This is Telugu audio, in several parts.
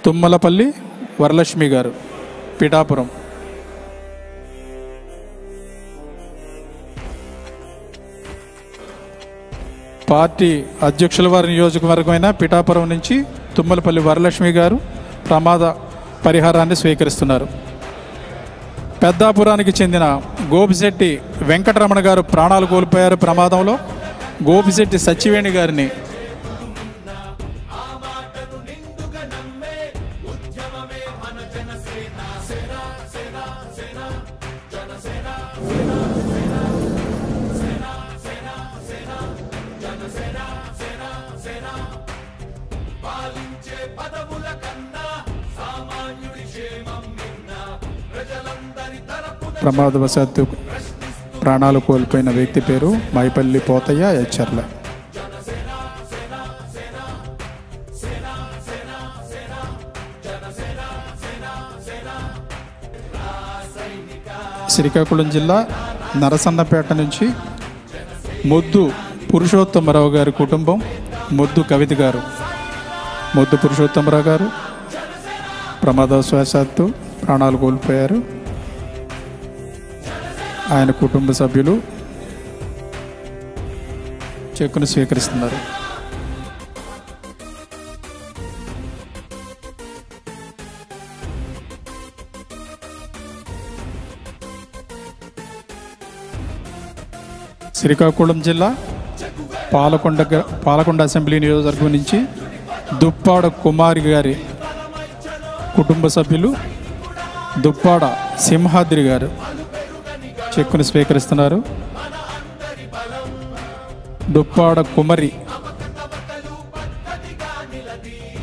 తుమ్మలపల్లి వరలక్ష్మి గారు, పిఠాపురం. పార్టీ అధ్యక్షుల వారి నియోజకవర్గమైన పిఠాపురం నుంచి తుమ్మలపల్లి వరలక్ష్మి గారు ప్రమాద పరిహారాన్ని స్వీకరిస్తున్నారు. పెద్దాపురానికి చెందిన గోపిశెట్టి వెంకటరమణ గారు ప్రాణాలు కోల్పోయారు ప్రమాదంలో. గోపిశెట్టి సచ్చివేణి గారిని ప్రమాదవశాత్తు ప్రాణాలు కోల్పోయిన వ్యక్తి పేరు మైపల్లి పోతయ్య హెచ్చర్ల. శ్రీకాకుళం జిల్లా నరసన్నపేట నుంచి మొద్దు పురుషోత్తమరావు గారి కుటుంబం, మొద్దు కవిత గారు. మొద్దు పురుషోత్తమరావు గారు ప్రమాదవశాత్తు ప్రాణాలు కోల్పోయారు. ఆయన కుటుంబ సభ్యులు చెక్కును స్వీకరిస్తున్నారు. శ్రీకాకుళం జిల్లా పాలకొండ అసెంబ్లీ నియోజకవర్గం నుంచి దుప్పాడ కుమారి గారి కుటుంబ సభ్యులు దుప్పాడ సింహాద్రి గారు చెక్కును స్వీకరిస్తున్నారు. దుప్పాడ కుమరి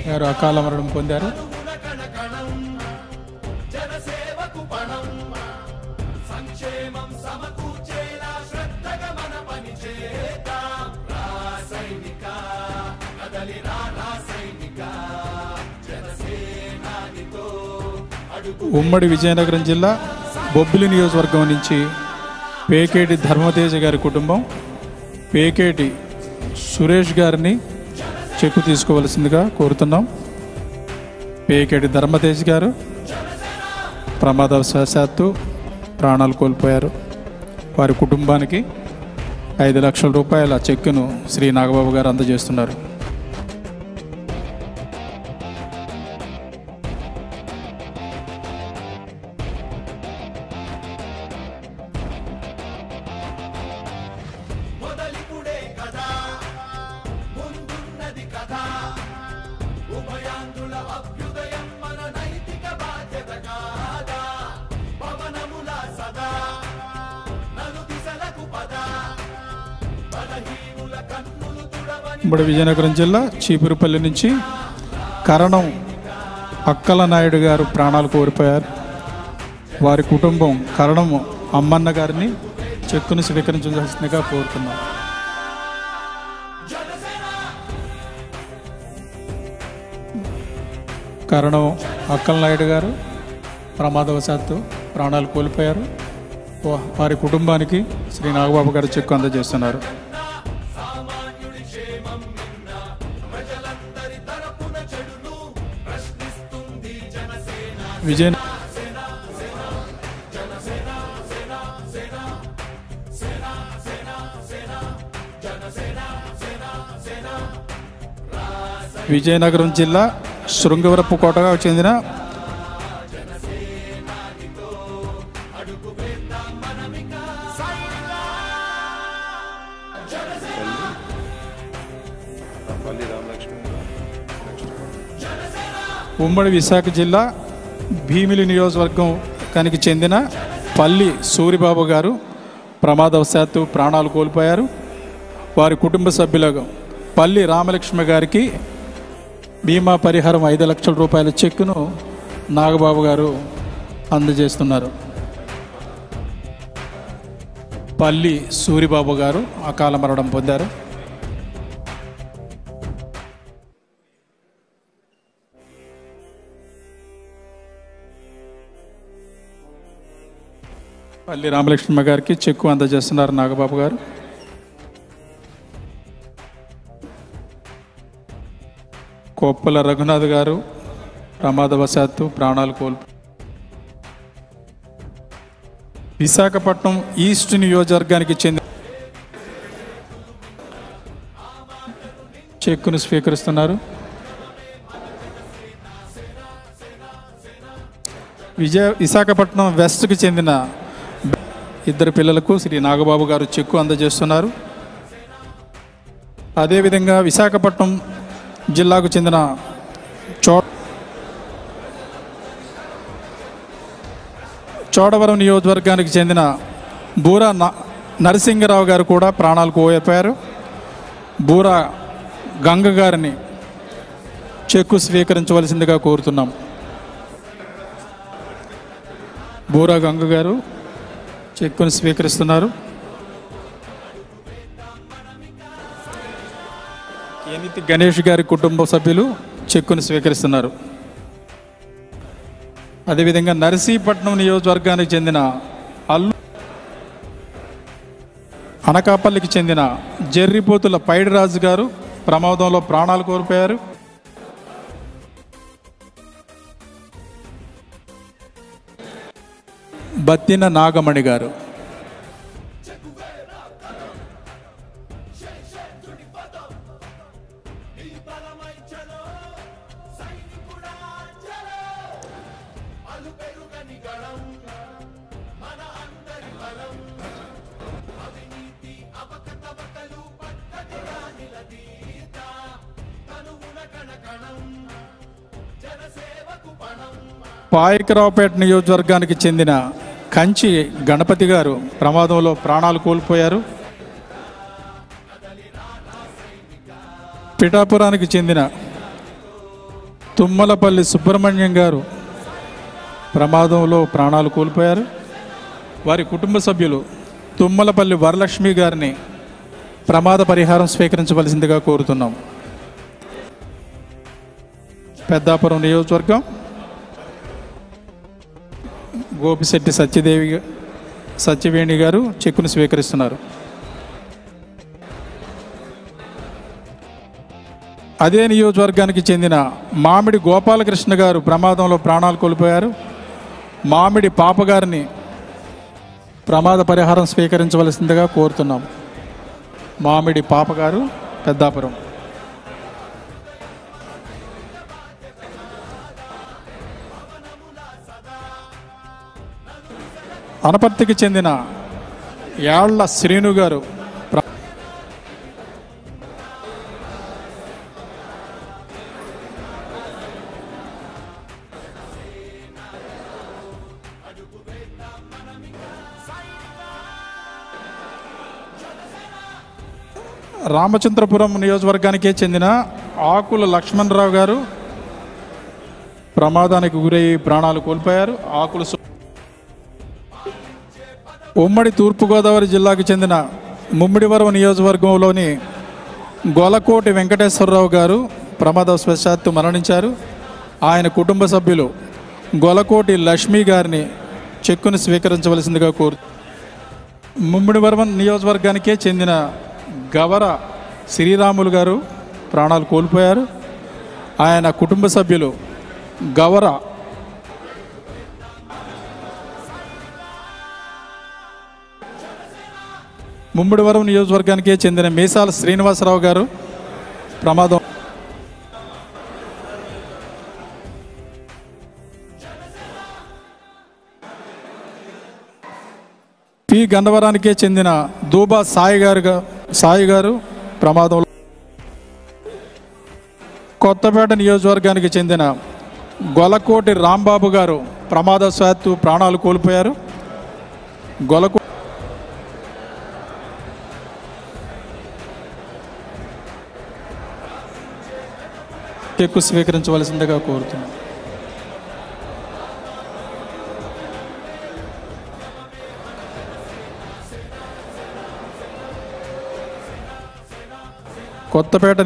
గారు అకాల మరణం పొందారు. ఉమ్మడి విజయనగరం జిల్లా బొబ్బిలి నియోజకవర్గం నుంచి పేకేటి ధర్మతేజ గారి కుటుంబం పేకేటి సురేష్ గారిని చెక్కు తీసుకోవలసిందిగా కోరుతున్నాం. పేకేటి ధర్మతేజ్ గారు ప్రమాదవశాత్తు ప్రాణాలు కోల్పోయారు. వారి కుటుంబానికి 5 లక్షల రూపాయల చెక్కును శ్రీ నాగబాబు గారు అందజేస్తున్నారు. ఉమ్మడి విజయనగరం జిల్లా చీపురుపల్లి నుంచి కరణం అక్కల నాయుడు గారు ప్రాణాలు కోల్పోయారు. వారి కుటుంబం కరణం అమ్మన్న గారిని చెక్కును స్వీకరించాల్సిందిగా కోరుతున్నాం. కరణం అక్కల నాయుడు గారు ప్రమాదవశాత్తు ప్రాణాలు కోల్పోయారు. వారి కుటుంబానికి శ్రీ నాగబాబు గారు చెక్కు అందజేస్తున్నారు. విజయనగరం జిల్లా శృంగవరపుకోటగా చెందిన ఉమ్మడి విశాఖ జిల్లా భీమిలి నియోజకవర్గానికి చెందిన పల్లి సూరిబాబు గారు ప్రమాదవశాత్తు ప్రాణాలు కోల్పోయారు. వారి కుటుంబ సభ్యులకు పల్లి రామలక్ష్మి గారికి బీమా పరిహారం 5 లక్షల రూపాయల చెక్కును నాగబాబు గారు అందజేస్తున్నారు. పల్లి సూరిబాబు గారు అకాల మరణం పొందారు. పల్లి రామలక్ష్మి గారికి చెక్కు అందజేస్తున్నారు నాగబాబు గారు. కొప్పల రఘునాథ్ గారు ప్రమాదవశాత్తు ప్రాణాలు విశాఖపట్నం ఈస్ట్ నియోజకవర్గానికి చెందిన చెక్కును స్వీకరిస్తున్నారు. విశాఖపట్నం వెస్ట్కి చెందిన ఇద్దరు పిల్లలకు శ్రీ నాగబాబు గారు చెక్కు అందజేస్తున్నారు. అదేవిధంగా విశాఖపట్నం జిల్లాకు చెందిన చోడవరం నియోజకవర్గానికి చెందిన బూరా నరసింగరావు గారు కూడా ప్రాణాలు కోల్పోయారు. బూరా గంగ గారిని చెక్కు స్వీకరించవలసిందిగా కోరుతున్నాం. బూరా గంగ గారు చెక్కును స్వీకరిస్తున్నారు. ఎనితి గణేష్ గారి కుటుంబ సభ్యులు చెక్కును స్వీకరిస్తున్నారు. అదేవిధంగా నర్సీపట్నం నియోజకవర్గానికి చెందిన అనకాపల్లికి చెందిన జెర్రిపోతుల పైడిరాజు గారు ప్రమాదంలో ప్రాణాలు కోల్పోయారు. బత్తిన నాగమణి గారు పాయకరావుపేట నియోజకవర్గానికి చెందిన కంచి గణపతి గారు ప్రమాదంలో ప్రాణాలు కోల్పోయారు. పిఠాపురానికి చెందిన తుమ్మలపల్లి సుబ్రహ్మణ్యం గారు ప్రమాదంలో ప్రాణాలు కోల్పోయారు. వారి కుటుంబ సభ్యులు తుమ్మలపల్లి వరలక్ష్మి గారిని ప్రమాద పరిహారం స్వీకరించవలసిందిగా కోరుతున్నాం. పెద్దాపురం నియోజకవర్గం గోపిశెట్టి సత్యవేణి గారు చెక్కును స్వీకరిస్తున్నారు. అదే నియోజకవర్గానికి చెందిన మామిడి గోపాలకృష్ణ గారు ప్రమాదంలో ప్రాణాలు కోల్పోయారు. మామిడి పాపగారిని ప్రమాద పరిహారం స్వీకరించవలసిందిగా కోరుతున్నాం. మామిడి పాపగారు పెద్దాపురం. అనపర్తికి చెందిన యాళ్ల శ్రీను గారు రామచంద్రపురం నియోజకవర్గానికే చెందిన ఆకుల లక్ష్మణరావు గారు ప్రమాదానికి గురయ్యి ప్రాణాలు కోల్పోయారు. ఉమ్మడి తూర్పుగోదావరి జిల్లాకు చెందిన ముమ్మిడివరం నియోజకవర్గంలోని గొలకోటి వెంకటేశ్వరరావు గారు ప్రమాదవశాత్తు మరణించారు. ఆయన కుటుంబ సభ్యులు గొలకోటి లక్ష్మి గారిని చెక్కును స్వీకరించవలసిందిగా ముమ్మిడివరం నియోజకవర్గానికే చెందిన గవర శ్రీరాములు గారు ప్రాణాలు కోల్పోయారు. ఆయన కుటుంబ సభ్యులు గవర ముమ్మిడివరం నియోజకవర్గానికే చెందిన మీసాల శ్రీనివాసరావు గారు ప్రమాదం. పి గన్నవరానికే చెందిన దూబా సాయి గారు ప్రమాదంలో. కొత్తపేట నియోజకవర్గానికి చెందిన గొలకోటి రాంబాబు గారు ప్రమాదవశాత్తు ప్రాణాలు కోల్పోయారు. చెక్కు స్వీకరించవలసిందిగా కోరుతున్నాం. కొత్తపేట